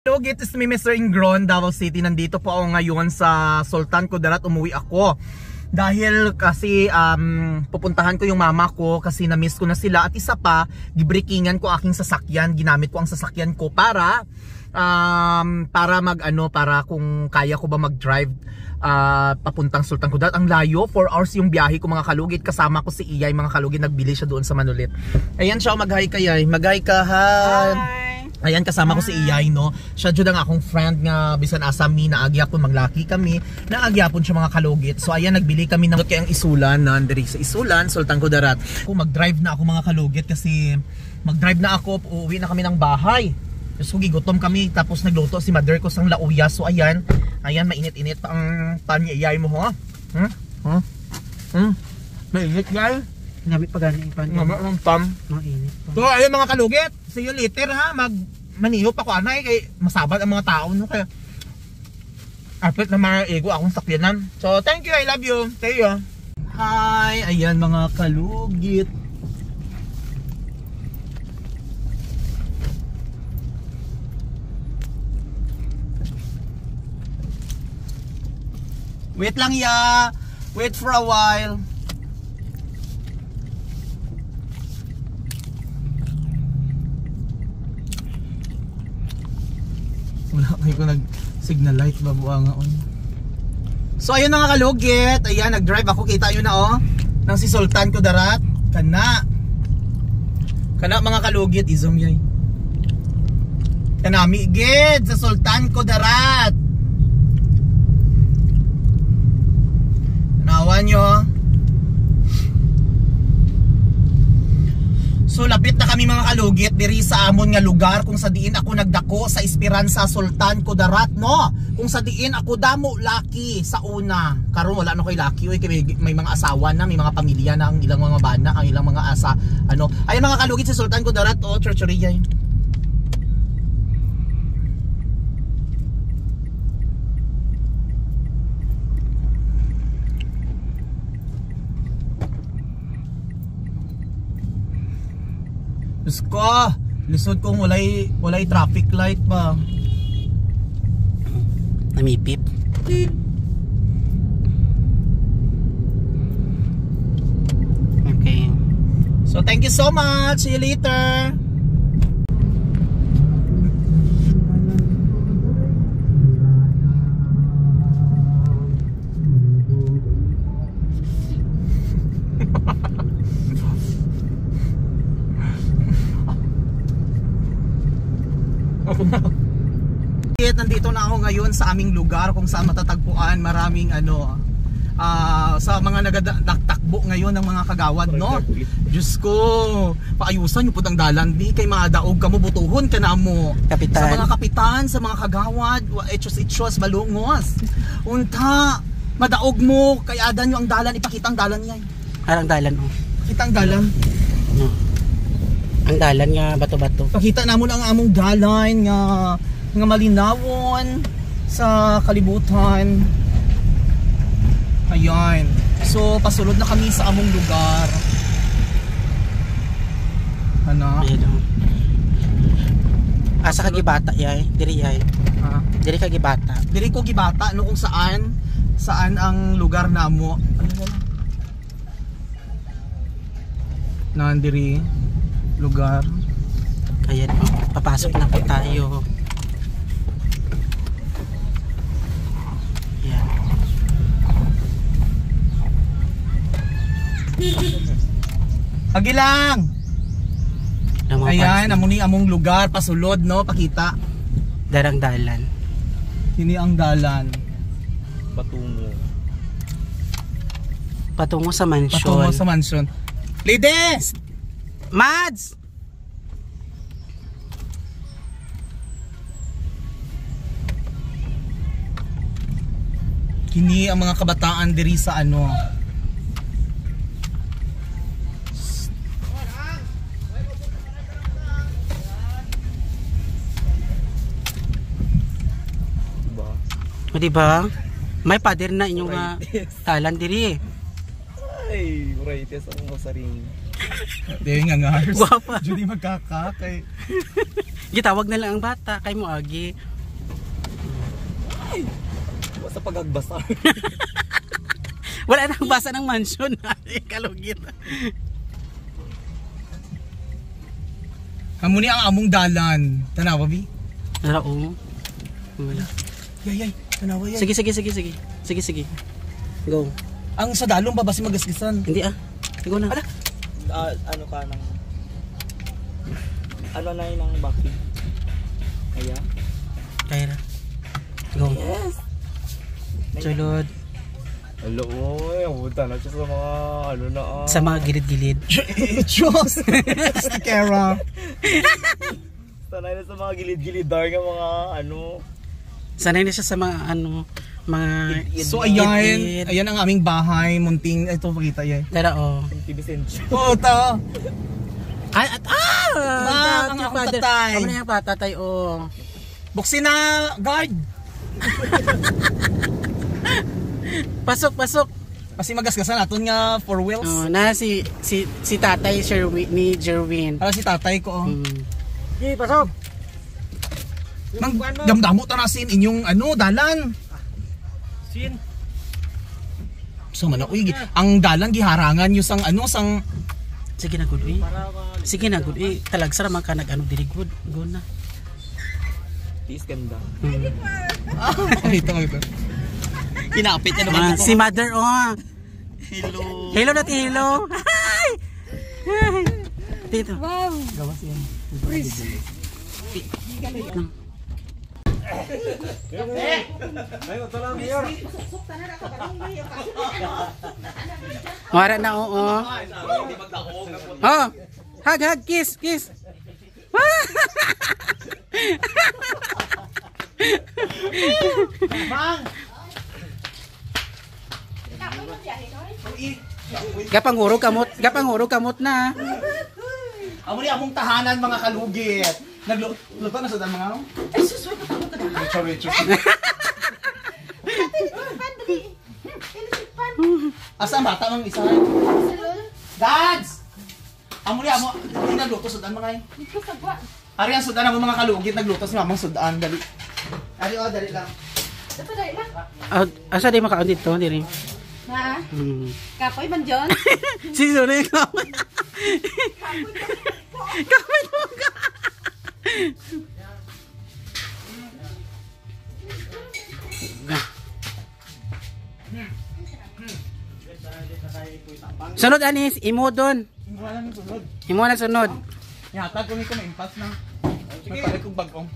Hello, it is me, Mr. Ingron, Davao City. Nandito po ako ngayon sa Sultan Kudarat. Umuwi ako dahil kasi pupuntahan ko yung mama ko kasi na-miss ko na sila. At isa pa, gibreakingan ko aking sasakyan. Ginamit ko ang sasakyan ko para para kung kaya ko ba mag-drive papuntang Sultan Kudarat. Ang layo, 4 hours yung biyahe ko mga kalugit. Kasama ko si Iyay mga kalugit, nagbili siya doon sa Manulit. Ayan siya, mag-hi ka Iyay. Mag-hi ka, hi. Ayan, kasama ko si Iyay, no. Siya dyan ang akong friend nga bisan asami na agyapon maglaki kami. Na agyapon siya mga kalugit. So ayan, nagbili kami ng kayang isulan na diri sa isulan, Sultan Kudarat. Kung mag-drive na ako mga kalugit kasi mag-drive na ako, uuwi na kami ng bahay. So gigutom kami tapos nagluto si mother ko sang lauya. So ayan, mainit-init pa ang pan ni Iyay mo, ha? Mainit guys. Ngamit pa gani pan. Ngamit ang pan. Mainit. So ayun mga kalugit, see you later ha. Manihop ako anay kay masabad ang mga tao no kaya apit na mga ego akong sakyanan. So thank you, I love you. See you. Hi, ayan mga kalugit. Wait lang ya. Wait for a while. Wala kayo ko nag-signal light babuangaon. So ayun mga kalugit. Ayan, nag-drive ako. Kita nyo na oh. Nang si Sultan Kudarat. Kana mga kalugit. Izom yay. Kanami gid sa Sultan Kudarat. Nawan nyo. So lapit na kami mga kalugit diri sa amon nga lugar kung sa diin ako nagdako sa Esperanza Sultan Kudarat, no. Kung sa diin ako damo laki sa una. Karon wala na koy laki oy kay may mga asawa na, may mga pamilya na ang ilang mga bana, ang ilang mga asa ano. Ay mga kalugit sa Sultan Kudarat oh, churchuriya. Diyos ko, lisod kong walay traffic light pa. Namipip. Okay. So thank you so much. See you later. Nandito na ako ngayon sa aming lugar kung saan matatagpuan maraming sa mga nagtakbo ngayon ng mga kagawad, no. Diyos ko, paayusan nyo po ang dalan di kay madaog kamo butuhon ka na mo kapitan. Sa mga kapitan, sa mga kagawad, etchos balungos unta madaog mo kay adan nyo ang dalan, ipakita ang dalan niya. Arang dalan oh. Pakita ang dalan. No. Ang dalan nga bato-bato. Pakita namon ang among dalan nga malinawon sa kalibutan. Ayan. So pasulod na kami sa among lugar. Ano? Ayan. Asa ka gibata yay? Diri yay. Ha? Diri ka gibata. Diri ko gibata no kung saan ang lugar namo. Ano ba? Nandiri lugar. Ayan oh. Papasok na po tayo. Agilang. Ayan, among lugar pasulod no, pakita. Darang dalan. Kini ang dalan. Patungo sa mansyon. Patungo sa mansyon. Ladies! Mads! Kini ang mga kabataan diri sa ano. O diba? May pader na inyong talan diri. Ay, varieties ang masaring. Dahil nga ngars. Guwapa. Judy magkakakay. Gitawag na lang ang bata kay mo agi. Basta pagagbasar. Wala nang basa ng mansion. Kalugit. Amo ni ang among dalan. Tanawa bi. Wala o. Wala. Yay, tanawa yay. Sige. Sige. Go. Ang sa dalong ba basi magasgisan? Hindi ah. Go na. Ala. Ano ka nang... Ano na yun ang baki? Ayan. Kaya na. Go. Yes! Sulod. Hello, oy. Abuta na siya sa mga ano na Sa mga gilid-gilid. Diyos! Stikera. Sanay na sa mga gilid-gilid dar nga mga ano. Sanay na siya sa mga ano, mga... So ayan ang aming bahay, munting, ito pakita yan. Tara o. Tibisensya. Oo, ta. Ang akong tatay. Ano yung patatay o. Buksin na, guard. Pasok. Kasi magasgasan naton nga four wheels. Oh, na si tatay Sherwin ni Jerwin. Para si tatay ko. Sige, pasok! Nang damdamo ta nasin inyong ano, dalan. Sin? So man uy, ang dalan giharangan yung sang ano, sang Sige na good Sige na good talagsara man ka nag-ano diri good na. Tiis ganda. ito. Kinapit niya naman Si mother oh. Hello. Hello natin hello. Hi. Dito. Wow! Gawas yan. Wala na oo. Oh. Hug kiss. Mang. Gapanguro kamot na. Amo ni among tahanan mga kalugit. Nagluto na sa dan mga. Ay susoy ka pa ka. Richard. Asa ang bata mang isa? Dads! Amo ni hindi nagluto sa dan mga. Ari ang sudan ang mga kalugit nagluto si mamang sudan dali. Dali lang. Asa di makaon dito diri. Ha? Kapoy man dyan? Si Suri kapoy. Kapoy mo ka. Sunod anis, imo doon. Imo na sunod. Yata kung ito may impas na. May pala kong bagong.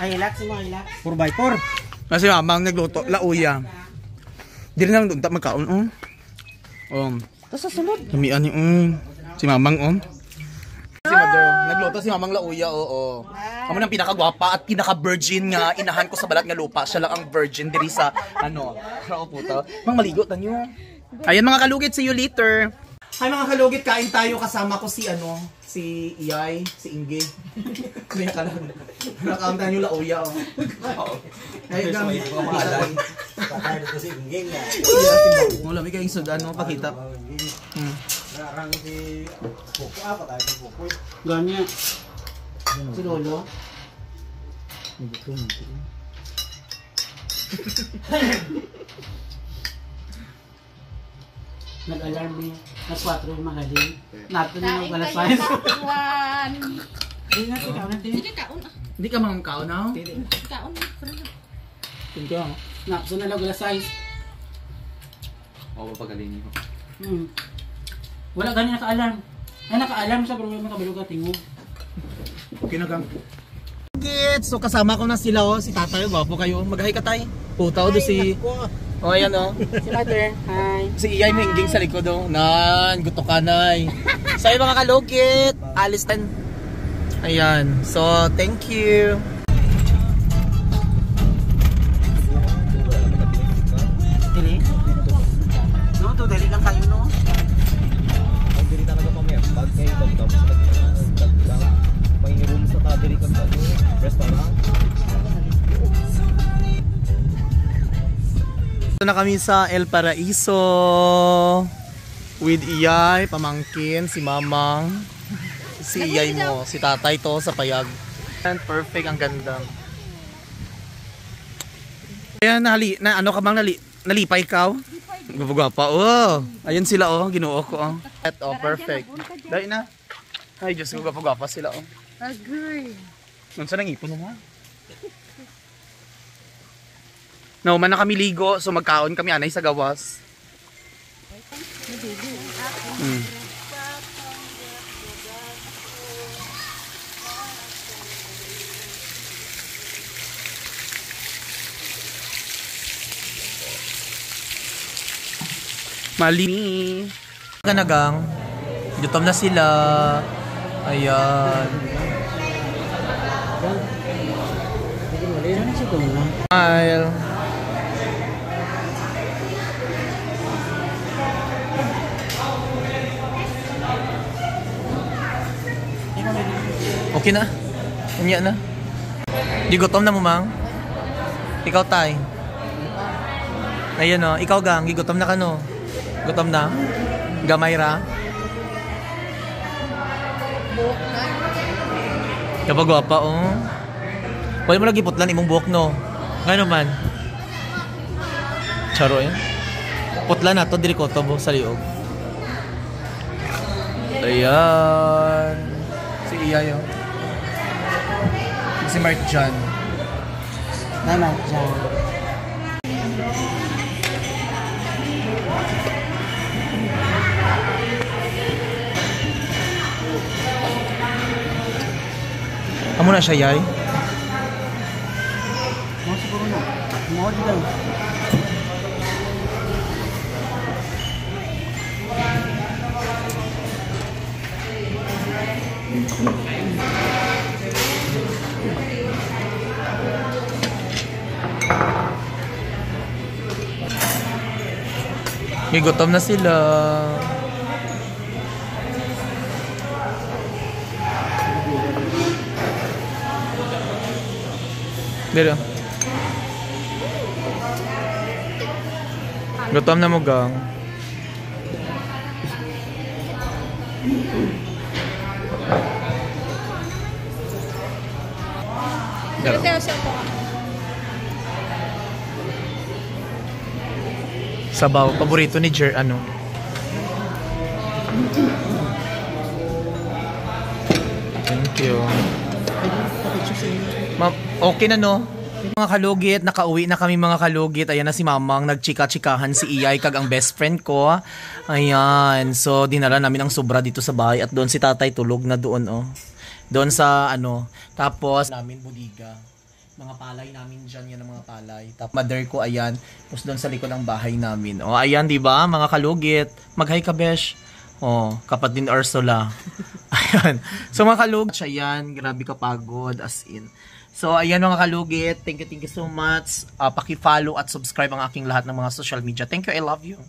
Ay, relax mo, relax. 4x4. Kasi mamang nagluto, lauya. Di rin lang doon magkaon, Tapos sa sunod. Lamian yung, si mamang, Si mother, nagluto si mamang lauya, oo. Amo nang pinakagwapa at pinaka-virgin nga inahan ko sa balat nga lupa. Siya lang ang virgin diri sa, krao puto. Mang maligo, tanyo. Ayan mga kalugit, see you later. Hi mga kalugit, kain tayo kasama ko si si Iyay, si Inge. Kaya ka lang. Nakauntan yung lauya, Ay, gamit ko mahalay. Patay dito si Ingging nga. Mula may kayong sudan, pakita. Narang si Pupo. Patay si Pupo. Ganyan. Si Lolo. Nag-alarm eh. Mas 4 yung magaling. Nato na yung alas 5. Hindi nga, ikaw na din. Sige, kaon. Hindi ka mga kao na? Kaon. Hindi ka. Nato na lang alas 6. Oo, pagaling niyo. Wala ganyan naka-alarm. Ay, naka-alarm siya pero may makabalog ka tingog. Kinagang. So kasama ko na sila si tatay, gwapo kayo. Mag-hi ka tay. Putaw do si ayan Si mother, hi. Si Iyay may ingging sa likod Nan, gusto ka nay. So mga kalugit, alis tan. Ayan. So thank you. Dili? No, to dali lang kayo no. Ang diri talaga mamaya. Pag kayo tapos lang. May room sa tabiri kan sa restaurant. Ito na kami sa El Paraiso with Iyay, pamangkin, si Mamang. Si iyay mo, si tatay to sa payag. And perfect, ang ganda. Ayan, ano ka bang nalipay ka? Gupagwapa, oh. Ayun sila, oh. Ginuo ko, oh. Oh, perfect. Dahil na. Ay, Diyos ko, gupagwapa sila, oh. Agree. Saan nang ipon naman? No, man na kami ligo, so magkaon kami anay sa gawas. Malini. Ganagang. Gutom na sila. Ayan. Smile. Okay na. Unya na. Di gutom na mo, mang? Ikaw, tay. Ayan, o. Ikaw, gang. Gigutom na ka, no? Gutom na? Gamay ra? Kapag gwapa, oh. Wala mo lagi putlan imong buhok, no? Ngayon man. Charo yan. Putlan na to, dili ko to sa liog. Ayan. Si Iya yun. Si Mark John. Naman dyan. Amo na siya, yay? Mo siguro na. Mo di daw. Gutom na sila. Pero gutom na mo, gang. Sabaw, paborito ni Jer, ano? Thank you. Okay na, no? Mga kalugit, nakauwi na kami mga kalugit. Ayan na si Mamang, nagchika-chikahan si Iyay kag ang best friend ko. Ayan, so dinala namin ang sobra dito sa bahay. At doon si tatay tulog na doon, oh. Doon sa, ano, tapos namin budiga. Mga palay namin dyan, yan ang mga palay. Tapos mother ko, ayan, tapos doon sa likod ng bahay namin. O, ayan, di ba mga kalugit? Mag-hi ka, besh. O, kapatid ni Ursula. Ayan. So, mga kalugit, siya yan. Grabe kapagod, as in. So, ayan mga kalugit. Thank you so much. Paki-follow at subscribe ang aking lahat ng mga social media. Thank you, I love you.